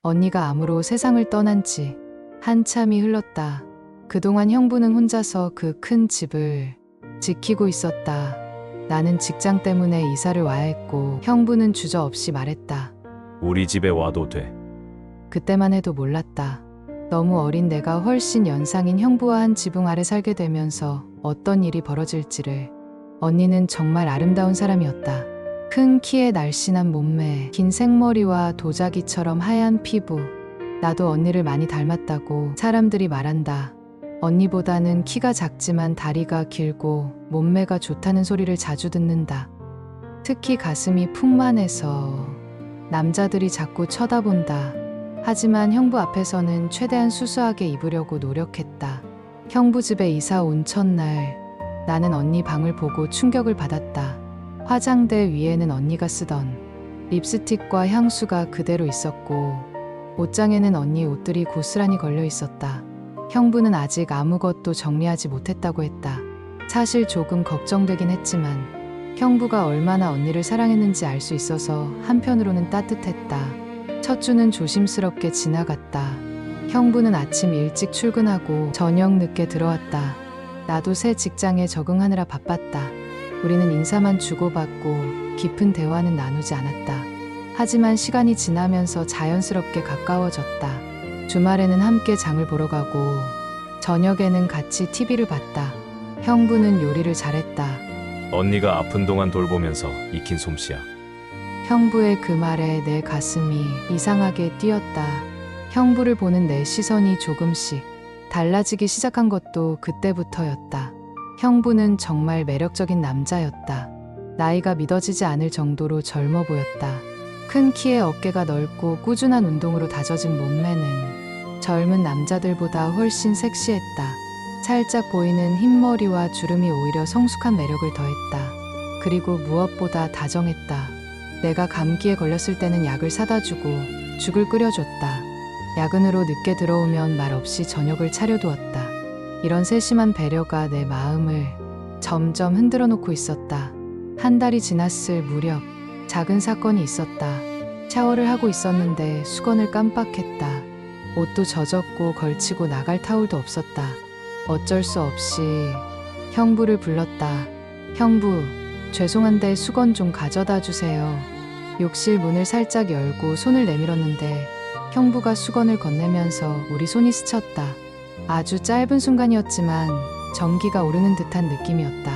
언니가 암으로 세상을 떠난 지 한참이 흘렀다. 그동안 형부는 혼자서 그 큰 집을 지키고 있었다. 나는 직장 때문에 이사를 와야 했고 형부는 주저없이 말했다. 우리 집에 와도 돼. 그때만 해도 몰랐다. 너무 어린 내가 훨씬 연상인 형부와 한 지붕 아래 살게 되면서 어떤 일이 벌어질지를. 언니는 정말 아름다운 사람이었다. 큰 키에 날씬한 몸매, 긴 생머리와 도자기처럼 하얀 피부. 나도 언니를 많이 닮았다고 사람들이 말한다. 언니보다는 키가 작지만 다리가 길고 몸매가 좋다는 소리를 자주 듣는다. 특히 가슴이 풍만해서 남자들이 자꾸 쳐다본다. 하지만 형부 앞에서는 최대한 수수하게 입으려고 노력했다. 형부 집에 이사 온 첫날, 나는 언니 방을 보고 충격을 받았다. 화장대 위에는 언니가 쓰던 립스틱과 향수가 그대로 있었고, 옷장에는 언니 옷들이 고스란히 걸려 있었다. 형부는 아직 아무것도 정리하지 못했다고 했다. 사실 조금 걱정되긴 했지만 형부가 얼마나 언니를 사랑했는지 알 수 있어서 한편으로는 따뜻했다. 첫 주는 조심스럽게 지나갔다. 형부는 아침 일찍 출근하고 저녁 늦게 들어왔다. 나도 새 직장에 적응하느라 바빴다. 우리는 인사만 주고받고 깊은 대화는 나누지 않았다. 하지만 시간이 지나면서 자연스럽게 가까워졌다. 주말에는 함께 장을 보러 가고 저녁에는 같이 TV를 봤다. 형부는 요리를 잘했다. 언니가 아픈 동안 돌보면서 익힌 솜씨야. 형부의 그 말에 내 가슴이 이상하게 뛰었다. 형부를 보는 내 시선이 조금씩 달라지기 시작한 것도 그때부터였다. 형부는 정말 매력적인 남자였다. 나이가 믿어지지 않을 정도로 젊어 보였다. 큰 키에 어깨가 넓고 꾸준한 운동으로 다져진 몸매는 젊은 남자들보다 훨씬 섹시했다. 살짝 보이는 흰머리와 주름이 오히려 성숙한 매력을 더했다. 그리고 무엇보다 다정했다. 내가 감기에 걸렸을 때는 약을 사다 주고 죽을 끓여줬다. 야근으로 늦게 들어오면 말 없이 저녁을 차려두었다. 이런 세심한 배려가 내 마음을 점점 흔들어 놓고 있었다. 한 달이 지났을 무렵 작은 사건이 있었다. 샤워를 하고 있었는데 수건을 깜빡했다. 옷도 젖었고 걸치고 나갈 타올도 없었다. 어쩔 수 없이 형부를 불렀다. 형부, 죄송한데 수건 좀 가져다 주세요. 욕실 문을 살짝 열고 손을 내밀었는데 형부가 수건을 건네면서 우리 손이 스쳤다. 아주 짧은 순간이었지만 전기가 오르는 듯한 느낌이었다.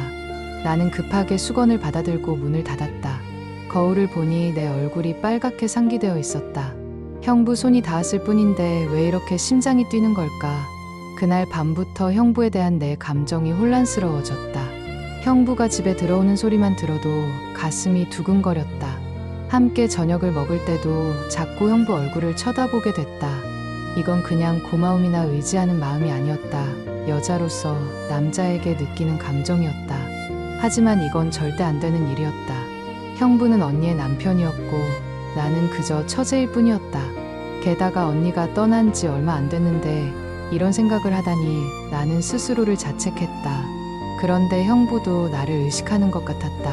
나는 급하게 수건을 받아들고 문을 닫았다. 거울을 보니 내 얼굴이 빨갛게 상기되어 있었다. 형부 손이 닿았을 뿐인데 왜 이렇게 심장이 뛰는 걸까? 그날 밤부터 형부에 대한 내 감정이 혼란스러워졌다. 형부가 집에 들어오는 소리만 들어도 가슴이 두근거렸다. 함께 저녁을 먹을 때도 자꾸 형부 얼굴을 쳐다보게 됐다. 이건 그냥 고마움이나 의지하는 마음이 아니었다. 여자로서 남자에게 느끼는 감정이었다. 하지만 이건 절대 안 되는 일이었다. 형부는 언니의 남편이었고 나는 그저 처제일 뿐이었다. 게다가 언니가 떠난 지 얼마 안 됐는데 이런 생각을 하다니 나는 스스로를 자책했다. 그런데 형부도 나를 의식하는 것 같았다.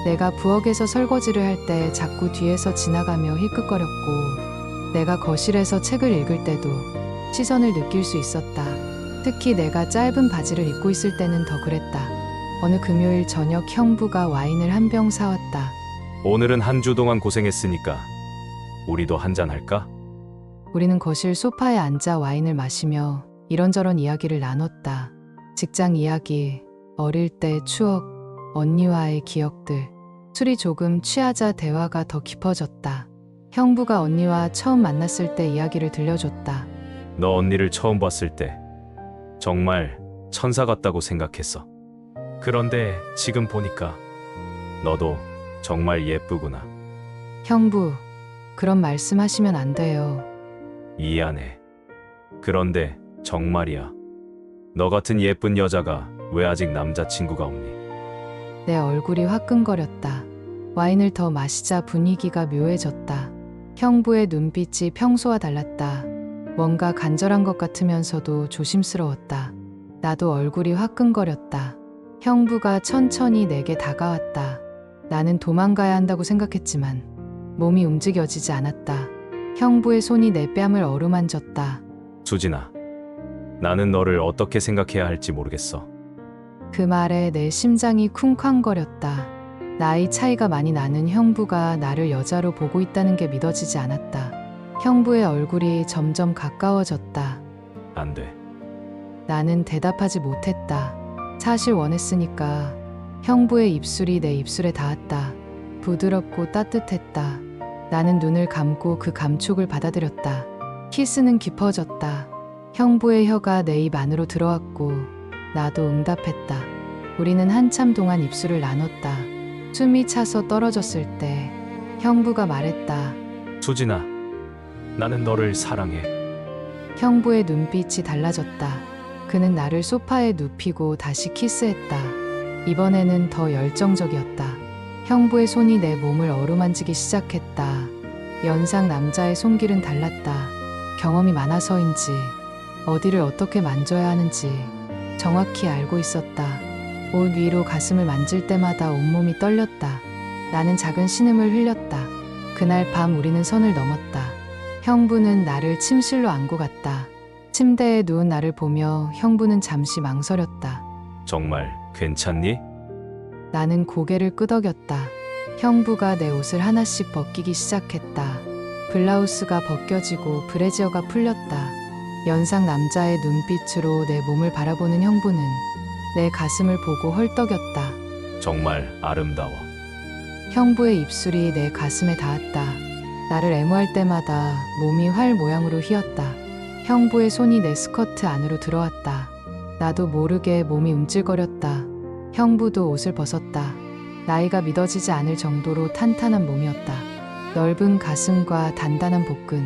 내가 부엌에서 설거지를 할 때 자꾸 뒤에서 지나가며 힐끗거렸고 내가 거실에서 책을 읽을 때도 시선을 느낄 수 있었다. 특히 내가 짧은 바지를 입고 있을 때는 더 그랬다. 어느 금요일 저녁 형부가 와인을 한 병 사왔다. 오늘은 한 주 동안 고생했으니까 우리도 한잔 할까? 우리는 거실 소파에 앉아 와인을 마시며 이런저런 이야기를 나눴다. 직장 이야기, 어릴 때 추억, 언니와의 기억들. 술이 조금 취하자 대화가 더 깊어졌다. 형부가 언니와 처음 만났을 때 이야기를 들려줬다. 너 언니를 처음 봤을 때 정말 천사 같다고 생각했어. 그런데 지금 보니까 너도 정말 예쁘구나. 형부, 그런 말씀하시면 안 돼요. 미안해. 그런데 정말이야. 너 같은 예쁜 여자가 왜 아직 남자친구가 없니? 내 얼굴이 화끈거렸다. 와인을 더 마시자 분위기가 묘해졌다. 형부의 눈빛이 평소와 달랐다. 뭔가 간절한 것 같으면서도 조심스러웠다. 나도 얼굴이 화끈거렸다. 형부가 천천히 내게 다가왔다. 나는 도망가야 한다고 생각했지만 몸이 움직여지지 않았다. 형부의 손이 내 뺨을 어루만졌다. 수진아, 나는 너를 어떻게 생각해야 할지 모르겠어. 그 말에 내 심장이 쿵쾅거렸다. 나이 차이가 많이 나는 형부가 나를 여자로 보고 있다는 게 믿어지지 않았다. 형부의 얼굴이 점점 가까워졌다. 안 돼. 나는 대답하지 못했다. 사실 원했으니까. 형부의 입술이 내 입술에 닿았다. 부드럽고 따뜻했다. 나는 눈을 감고 그 감촉을 받아들였다. 키스는 깊어졌다. 형부의 혀가 내 입 안으로 들어왔고 나도 응답했다. 우리는 한참 동안 입술을 나눴다. 숨이 차서 떨어졌을 때 형부가 말했다. 수진아, 나는 너를 사랑해. 형부의 눈빛이 달라졌다. 그는 나를 소파에 눕히고 다시 키스했다. 이번에는 더 열정적이었다. 형부의 손이 내 몸을 어루만지기 시작했다. 연상 남자의 손길은 달랐다. 경험이 많아서인지 어디를 어떻게 만져야 하는지 정확히 알고 있었다. 옷 위로 가슴을 만질 때마다 온몸이 떨렸다. 나는 작은 신음을 흘렸다. 그날 밤 우리는 선을 넘었다. 형부는 나를 침실로 안고 갔다. 침대에 누운 나를 보며 형부는 잠시 망설였다. 정말 괜찮니? 나는 고개를 끄덕였다. 형부가 내 옷을 하나씩 벗기기 시작했다. 블라우스가 벗겨지고 브래지어가 풀렸다. 연상 남자의 눈빛으로 내 몸을 바라보는 형부는 내 가슴을 보고 헐떡였다. 정말 아름다워. 형부의 입술이 내 가슴에 닿았다. 나를 애무할 때마다 몸이 활 모양으로 휘었다. 형부의 손이 내 스커트 안으로 들어왔다. 나도 모르게 몸이 움찔거렸다. 형부도 옷을 벗었다. 나이가 믿어지지 않을 정도로 탄탄한 몸이었다. 넓은 가슴과 단단한 복근,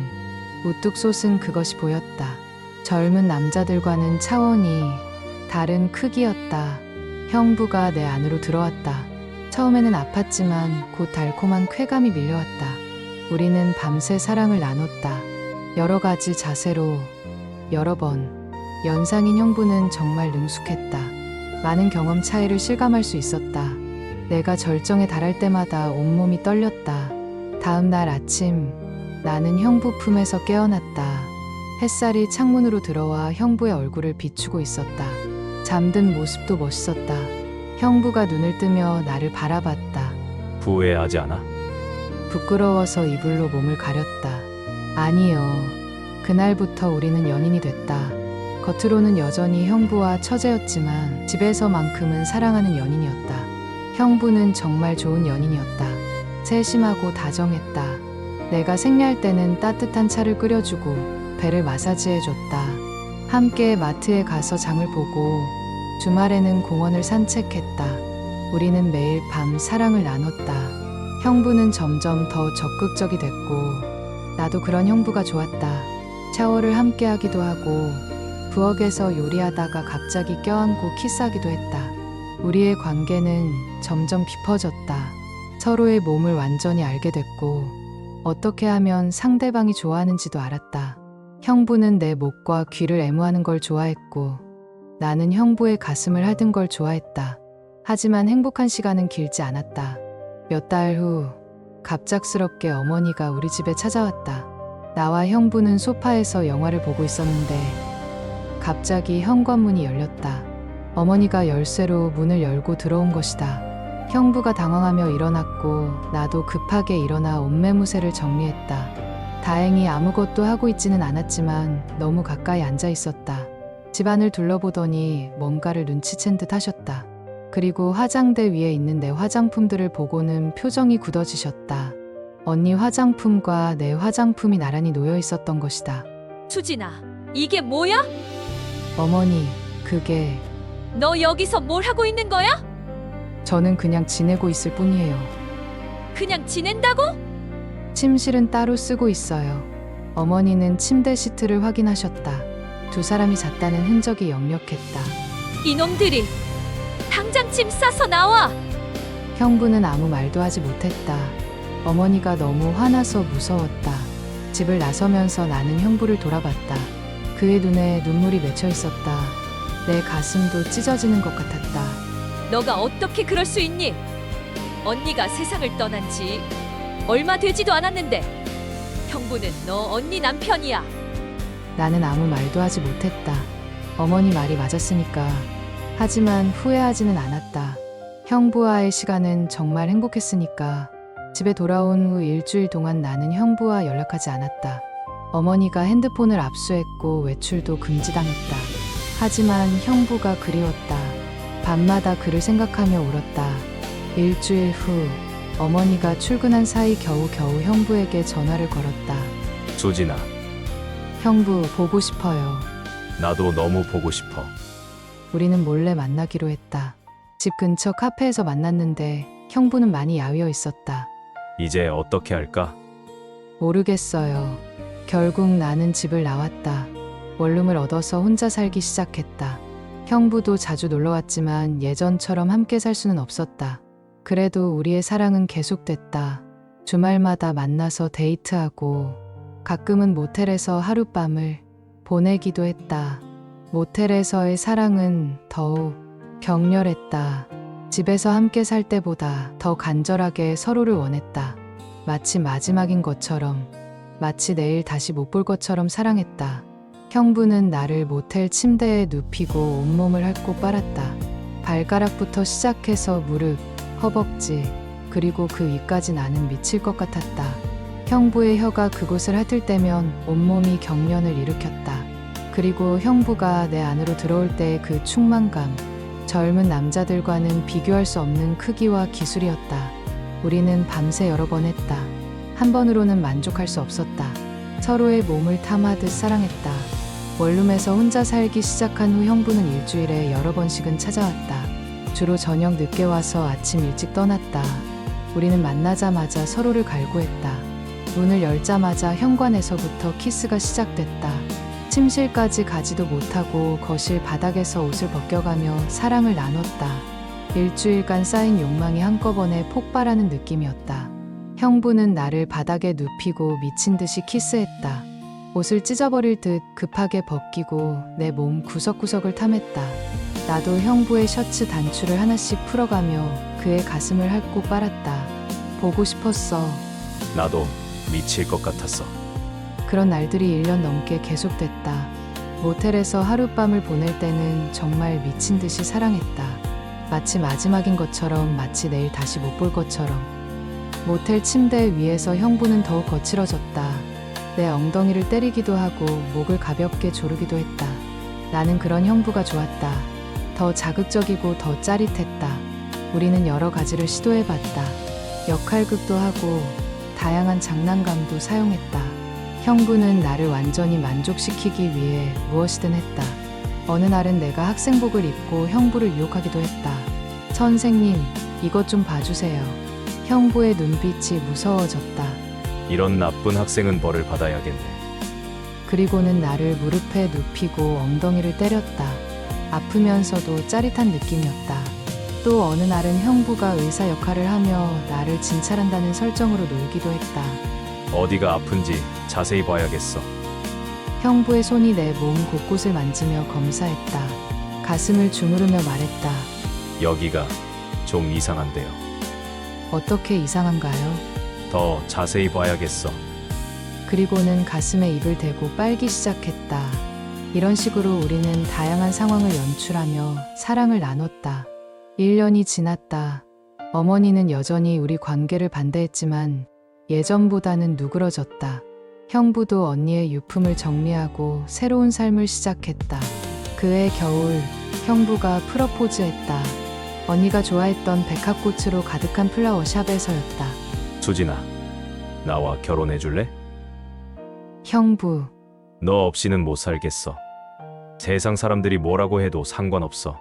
우뚝 솟은 그것이 보였다. 젊은 남자들과는 차원이 다른 크기였다. 형부가 내 안으로 들어왔다. 처음에는 아팠지만 곧 달콤한 쾌감이 밀려왔다. 우리는 밤새 사랑을 나눴다. 여러 가지 자세로 여러 번. 연상인 형부는 정말 능숙했다. 많은 경험 차이를 실감할 수 있었다. 내가 절정에 달할 때마다 온몸이 떨렸다. 다음 날 아침 나는 형부 품에서 깨어났다. 햇살이 창문으로 들어와 형부의 얼굴을 비추고 있었다. 잠든 모습도 멋있었다. 형부가 눈을 뜨며 나를 바라봤다. 후회하지 않아? 부끄러워서 이불로 몸을 가렸다. 아니요. 그날부터 우리는 연인이 됐다. 겉으로는 여전히 형부와 처제였지만 집에서만큼은 사랑하는 연인이었다. 형부는 정말 좋은 연인이었다. 세심하고 다정했다. 내가 생리할 때는 따뜻한 차를 끓여주고 배를 마사지해줬다. 함께 마트에 가서 장을 보고 주말에는 공원을 산책했다. 우리는 매일 밤 사랑을 나눴다. 형부는 점점 더 적극적이 됐고 나도 그런 형부가 좋았다. 샤워를 함께 하기도 하고 부엌에서 요리하다가 갑자기 껴안고 키스하기도 했다. 우리의 관계는 점점 깊어졌다. 서로의 몸을 완전히 알게 됐고 어떻게 하면 상대방이 좋아하는지도 알았다. 형부는 내 목과 귀를 애무하는 걸 좋아했고 나는 형부의 가슴을 하든 걸 좋아했다. 하지만 행복한 시간은 길지 않았다. 몇 달 후 갑작스럽게 어머니가 우리 집에 찾아왔다. 나와 형부는 소파에서 영화를 보고 있었는데 갑자기 현관문이 열렸다. 어머니가 열쇠로 문을 열고 들어온 것이다. 형부가 당황하며 일어났고 나도 급하게 일어나 옷매무새를 정리했다. 다행히 아무것도 하고 있지는 않았지만 너무 가까이 앉아 있었다. 집안을 둘러보더니 뭔가를 눈치챈 듯 하셨다. 그리고 화장대 위에 있는 내 화장품들을 보고는 표정이 굳어지셨다. 언니 화장품과 내 화장품이 나란히 놓여 있었던 것이다. 수진아, 이게 뭐야? 어머니, 그게 너 여기서 뭘 하고 있는 거야? 저는 그냥 지내고 있을 뿐이에요. 그냥 지낸다고? 침실은 따로 쓰고 있어요. 어머니는 침대 시트를 확인하셨다. 두 사람이 잤다는 흔적이 역력했다. 이놈들이 당장 짐 싸서 나와. 형부는 아무 말도 하지 못했다. 어머니가 너무 화나서 무서웠다. 집을 나서면서 나는 형부를 돌아봤다. 그의 눈에 눈물이 맺혀 있었다. 내 가슴도 찢어지는 것 같았다. 너가 어떻게 그럴 수 있니? 언니가 세상을 떠난 지 얼마 되지도 않았는데 형부는 너 언니 남편이야. 나는 아무 말도 하지 못했다. 어머니 말이 맞았으니까. 하지만 후회하지는 않았다. 형부와의 시간은 정말 행복했으니까. 집에 돌아온 후 일주일 동안 나는 형부와 연락하지 않았다. 어머니가 핸드폰을 압수했고 외출도 금지당했다. 하지만 형부가 그리웠다. 밤마다 그를 생각하며 울었다. 일주일 후 어머니가 출근한 사이 겨우겨우 형부에게 전화를 걸었다. 수진아, 형부 보고 싶어요. 나도 너무 보고 싶어. 우리는 몰래 만나기로 했다. 집 근처 카페에서 만났는데 형부는 많이 야위어 있었다. 이제 어떻게 할까? 모르겠어요. 결국 나는 집을 나왔다. 원룸을 얻어서 혼자 살기 시작했다. 형부도 자주 놀러 왔지만 예전처럼 함께 살 수는 없었다. 그래도 우리의 사랑은 계속됐다. 주말마다 만나서 데이트하고 가끔은 모텔에서 하룻밤을 보내기도 했다. 모텔에서의 사랑은 더욱 격렬했다. 집에서 함께 살 때보다 더 간절하게 서로를 원했다. 마치 마지막인 것처럼, 마치 내일 다시 못 볼 것처럼 사랑했다. 형부는 나를 모텔 침대에 눕히고 온몸을 핥고 빨았다. 발가락부터 시작해서 무릎, 허벅지, 그리고 그 위까지 나는 미칠 것 같았다. 형부의 혀가 그곳을 핥을 때면 온몸이 경련을 일으켰다. 그리고 형부가 내 안으로 들어올 때의 그 충만감, 젊은 남자들과는 비교할 수 없는 크기와 기술이었다. 우리는 밤새 여러 번 했다. 한 번으로는 만족할 수 없었다. 서로의 몸을 탐하듯 사랑했다. 원룸에서 혼자 살기 시작한 후 형부는 일주일에 여러 번씩은 찾아왔다. 주로 저녁 늦게 와서 아침 일찍 떠났다. 우리는 만나자마자 서로를 갈구했다. 문을 열자마자 현관에서부터 키스가 시작됐다. 침실까지 가지도 못하고 거실 바닥에서 옷을 벗겨가며 사랑을 나눴다. 일주일간 쌓인 욕망이 한꺼번에 폭발하는 느낌이었다. 형부는 나를 바닥에 눕히고 미친 듯이 키스했다. 옷을 찢어버릴 듯 급하게 벗기고 내 몸 구석구석을 탐했다. 나도 형부의 셔츠 단추를 하나씩 풀어가며 그의 가슴을 핥고 빨았다. 보고 싶었어. 나도 미칠 것 같았어. 그런 날들이 1년 넘게 계속됐다. 모텔에서 하룻밤을 보낼 때는 정말 미친 듯이 사랑했다. 마치 마지막인 것처럼, 마치 내일 다시 못 볼 것처럼. 모텔 침대 위에서 형부는 더욱 거칠어졌다. 내 엉덩이를 때리기도 하고 목을 가볍게 조르기도 했다. 나는 그런 형부가 좋았다. 더 자극적이고 더 짜릿했다. 우리는 여러 가지를 시도해봤다. 역할극도 하고 다양한 장난감도 사용했다. 형부는 나를 완전히 만족시키기 위해 무엇이든 했다. 어느 날은 내가 학생복을 입고 형부를 유혹하기도 했다. 선생님, 이것 좀 봐주세요. 형부의 눈빛이 무서워졌다. 이런 나쁜 학생은 벌을 받아야겠네. 그리고는 나를 무릎에 눕히고 엉덩이를 때렸다. 아프면서도 짜릿한 느낌이었다. 또 어느 날은 형부가 의사 역할을 하며 나를 진찰한다는 설정으로 놀기도 했다. 어디가 아픈지 자세히 봐야겠어. 형부의 손이 내 몸 곳곳을 만지며 검사했다. 가슴을 주무르며 말했다. 여기가 좀 이상한데요. 어떻게 이상한가요? 더 자세히 봐야겠어. 그리고는 가슴에 입을 대고 빨기 시작했다. 이런 식으로 우리는 다양한 상황을 연출하며 사랑을 나눴다. 1년이 지났다. 어머니는 여전히 우리 관계를 반대했지만 예전보다는 누그러졌다. 형부도 언니의 유품을 정리하고 새로운 삶을 시작했다. 그해 겨울, 형부가 프러포즈했다. 언니가 좋아했던 백합꽃으로 가득한 플라워샵에서였다. 수진아, 나와 결혼해 줄래? 형부, 너 없이는 못 살겠어. 세상 사람들이 뭐라고 해도 상관없어.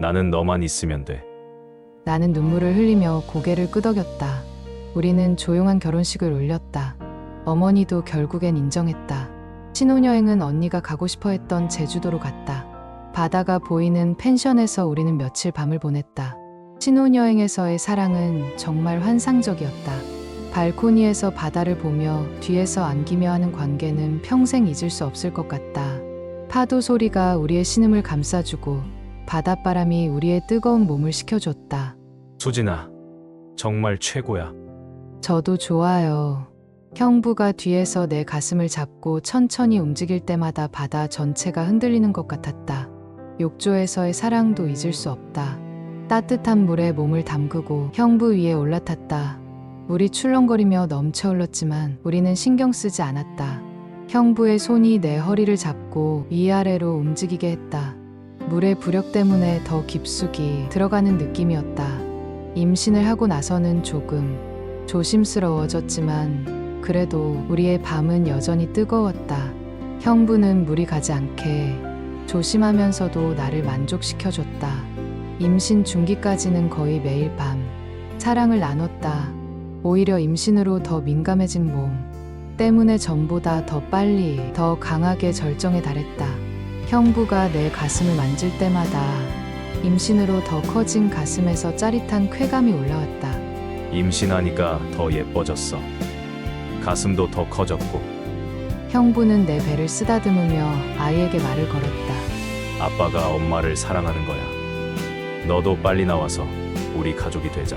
나는 너만 있으면 돼. 나는 눈물을 흘리며 고개를 끄덕였다. 우리는 조용한 결혼식을 올렸다. 어머니도 결국엔 인정했다. 신혼여행은 언니가 가고 싶어 했던 제주도로 갔다. 바다가 보이는 펜션에서 우리는 며칠 밤을 보냈다. 신혼여행에서의 사랑은 정말 환상적이었다. 발코니에서 바다를 보며 뒤에서 안기며 하는 관계는 평생 잊을 수 없을 것 같다. 파도 소리가 우리의 신음을 감싸주고 바닷바람이 우리의 뜨거운 몸을 식혀줬다. 수진아, 정말 최고야. 저도 좋아요. 형부가 뒤에서 내 가슴을 잡고 천천히 움직일 때마다 바다 전체가 흔들리는 것 같았다. 욕조에서의 사랑도 잊을 수 없다. 따뜻한 물에 몸을 담그고 형부 위에 올라탔다. 물이 출렁거리며 넘쳐 흘렀지만 우리는 신경 쓰지 않았다. 형부의 손이 내 허리를 잡고 위아래로 움직이게 했다. 물의 부력 때문에 더 깊숙이 들어가는 느낌이었다. 임신을 하고 나서는 조금 조심스러워졌지만 그래도 우리의 밤은 여전히 뜨거웠다. 형부는 물이 가지 않게 조심하면서도 나를 만족시켜줬다. 임신 중기까지는 거의 매일 밤 사랑을 나눴다. 오히려 임신으로 더 민감해진 몸 때문에 전보다 더 빨리 더 강하게 절정에 달했다. 형부가 내 가슴을 만질 때마다 임신으로 더 커진 가슴에서 짜릿한 쾌감이 올라왔다. 임신하니까 더 예뻐졌어. 가슴도 더 커졌고. 형부는 내 배를 쓰다듬으며 아이에게 말을 걸었다. 아빠가 엄마를 사랑하는 거야. 너도 빨리 나와서 우리 가족이 되자.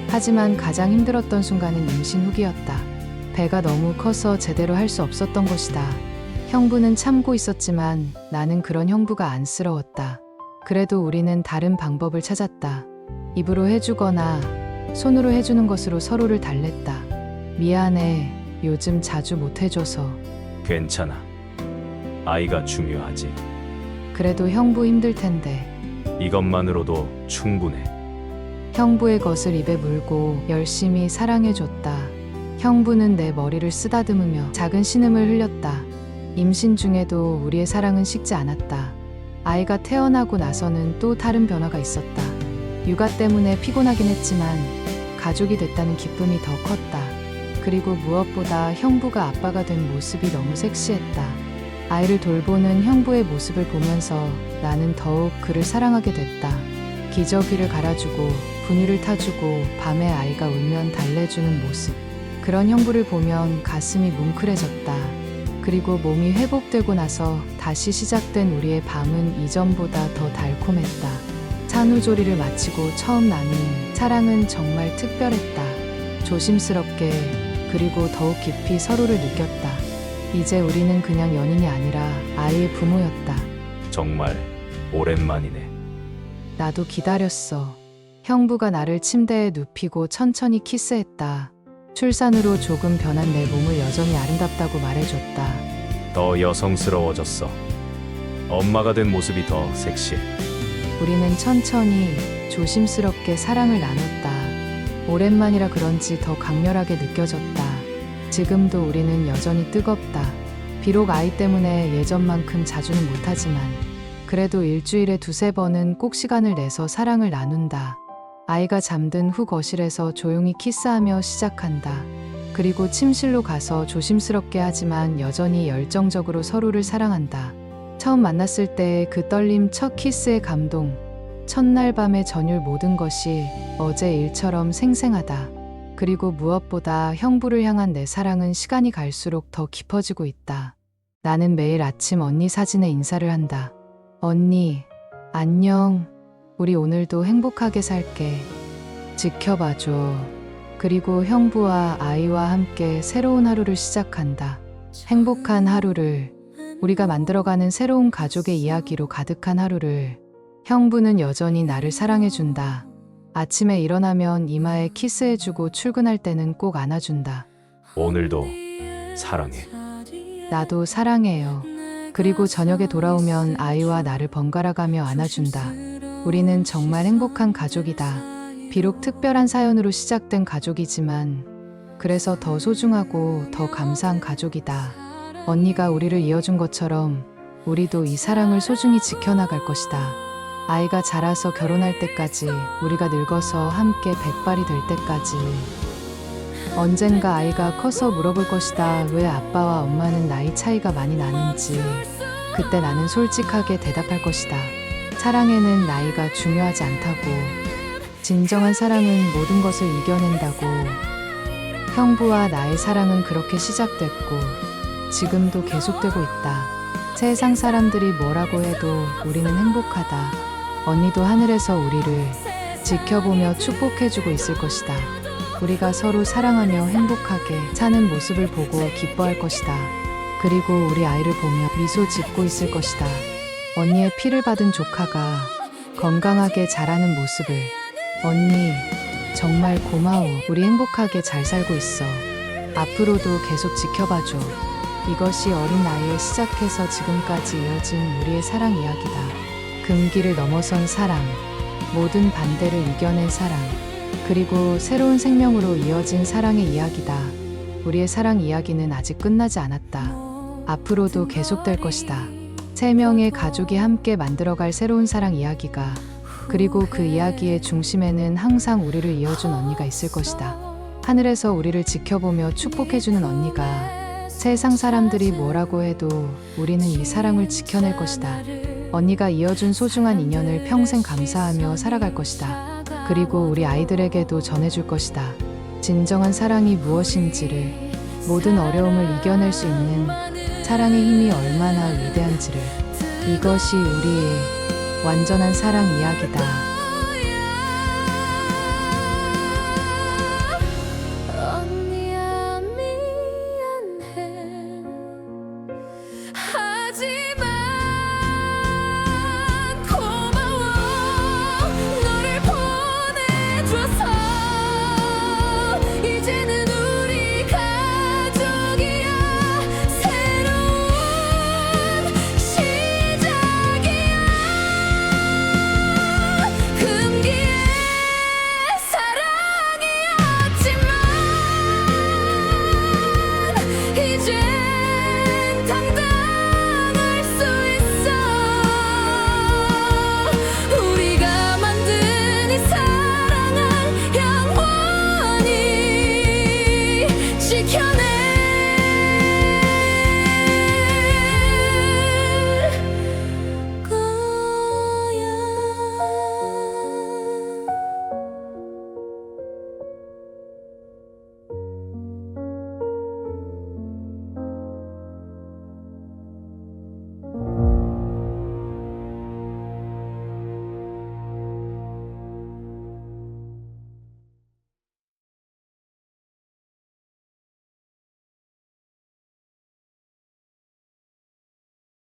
하지만 가장 힘들었던 순간은 임신 후기였다. 배가 너무 커서 제대로 할 수 없었던 것이다. 형부는 참고 있었지만 나는 그런 형부가 안쓰러웠다. 그래도 우리는 다른 방법을 찾았다. 입으로 해주거나 손으로 해주는 것으로 서로를 달랬다. 미안해. 요즘 자주 못 해줘서. 괜찮아. 아이가 중요하지. 그래도 형부 힘들 텐데. 이것만으로도 충분해. 형부의 것을 입에 물고 열심히 사랑해줬다. 형부는 내 머리를 쓰다듬으며 작은 신음을 흘렸다. 임신 중에도 우리의 사랑은 식지 않았다. 아이가 태어나고 나서는 또 다른 변화가 있었다. 육아 때문에 피곤하긴 했지만 가족이 됐다는 기쁨이 더 컸다. 그리고 무엇보다 형부가 아빠가 된 모습이 너무 섹시했다. 아이를 돌보는 형부의 모습을 보면서 나는 더욱 그를 사랑하게 됐다. 기저귀를 갈아주고 분유를 타주고 밤에 아이가 울면 달래주는 모습. 그런 형부를 보면 가슴이 뭉클해졌다. 그리고 몸이 회복되고 나서 다시 시작된 우리의 밤은 이전보다 더 달콤했다. 산후조리를 마치고 처음 나눈 사랑은 정말 특별했다. 조심스럽게 그리고 더욱 깊이 서로를 느꼈다. 이제 우리는 그냥 연인이 아니라 아이의 부모였다. 정말 오랜만이네. 나도 기다렸어. 형부가 나를 침대에 눕히고 천천히 키스했다. 출산으로 조금 변한 내 몸을 여전히 아름답다고 말해줬다. 더 여성스러워졌어. 엄마가 된 모습이 더 섹시해. 우리는 천천히 조심스럽게 사랑을 나눴다. 오랜만이라 그런지 더 강렬하게 느껴졌다. 지금도 우리는 여전히 뜨겁다. 비록 아이 때문에 예전만큼 자주는 못하지만 그래도 일주일에 2-3번은 꼭 시간을 내서 사랑을 나눈다. 아이가 잠든 후 거실에서 조용히 키스하며 시작한다. 그리고 침실로 가서 조심스럽게 하지만 여전히 열정적으로 서로를 사랑한다. 처음 만났을 때의 그 떨림, 첫 키스의 감동, 첫날 밤의 전율 모든 것이 어제 일처럼 생생하다. 그리고 무엇보다 형부를 향한 내 사랑은 시간이 갈수록 더 깊어지고 있다. 나는 매일 아침 언니 사진에 인사를 한다. 언니, 안녕. 우리 오늘도 행복하게 살게. 지켜봐줘. 그리고 형부와 아이와 함께 새로운 하루를 시작한다. 행복한 하루를, 우리가 만들어가는 새로운 가족의 이야기로 가득한 하루를. 형부는 여전히 나를 사랑해준다. 아침에 일어나면 이마에 키스해주고 출근할 때는 꼭 안아준다. 오늘도 사랑해. 나도 사랑해요. 그리고 저녁에 돌아오면 아이와 나를 번갈아가며 안아준다. 우리는 정말 행복한 가족이다. 비록 특별한 사연으로 시작된 가족이지만 그래서 더 소중하고 더 감사한 가족이다. 언니가 우리를 이어준 것처럼 우리도 이 사랑을 소중히 지켜나갈 것이다. 아이가 자라서 결혼할 때까지, 우리가 늙어서 함께 백발이 될 때까지. 언젠가 아이가 커서 물어볼 것이다. 왜 아빠와 엄마는 나이 차이가 많이 나는지. 그때 나는 솔직하게 대답할 것이다. 사랑에는 나이가 중요하지 않다고. 진정한 사랑은 모든 것을 이겨낸다고. 형부와 나의 사랑은 그렇게 시작됐고 지금도 계속되고 있다. 세상 사람들이 뭐라고 해도 우리는 행복하다. 언니도 하늘에서 우리를 지켜보며 축복해주고 있을 것이다. 우리가 서로 사랑하며 행복하게 사는 모습을 보고 기뻐할 것이다. 그리고 우리 아이를 보며 미소 짓고 있을 것이다. 언니의 피를 받은 조카가 건강하게 자라는 모습을. 언니, 정말 고마워. 우리 행복하게 잘 살고 있어. 앞으로도 계속 지켜봐줘. 이것이 어린 나이에 시작해서 지금까지 이어진 우리의 사랑 이야기다. 금기를 넘어선 사랑, 모든 반대를 이겨낸 사랑, 그리고 새로운 생명으로 이어진 사랑의 이야기다. 우리의 사랑 이야기는 아직 끝나지 않았다. 앞으로도 계속될 것이다. 3명의 가족이 함께 만들어갈 새로운 사랑 이야기가, 그리고 그 이야기의 중심에는 항상 우리를 이어준 언니가 있을 것이다. 하늘에서 우리를 지켜보며 축복해주는 언니가, 세상 사람들이 뭐라고 해도 우리는 이 사랑을 지켜낼 것이다. 언니가 이어준 소중한 인연을 평생 감사하며 살아갈 것이다. 그리고 우리 아이들에게도 전해줄 것이다. 진정한 사랑이 무엇인지를, 모든 어려움을 이겨낼 수 있는 사랑의 힘이 얼마나 위대한지를. 이것이 우리의 완전한 사랑 이야기다.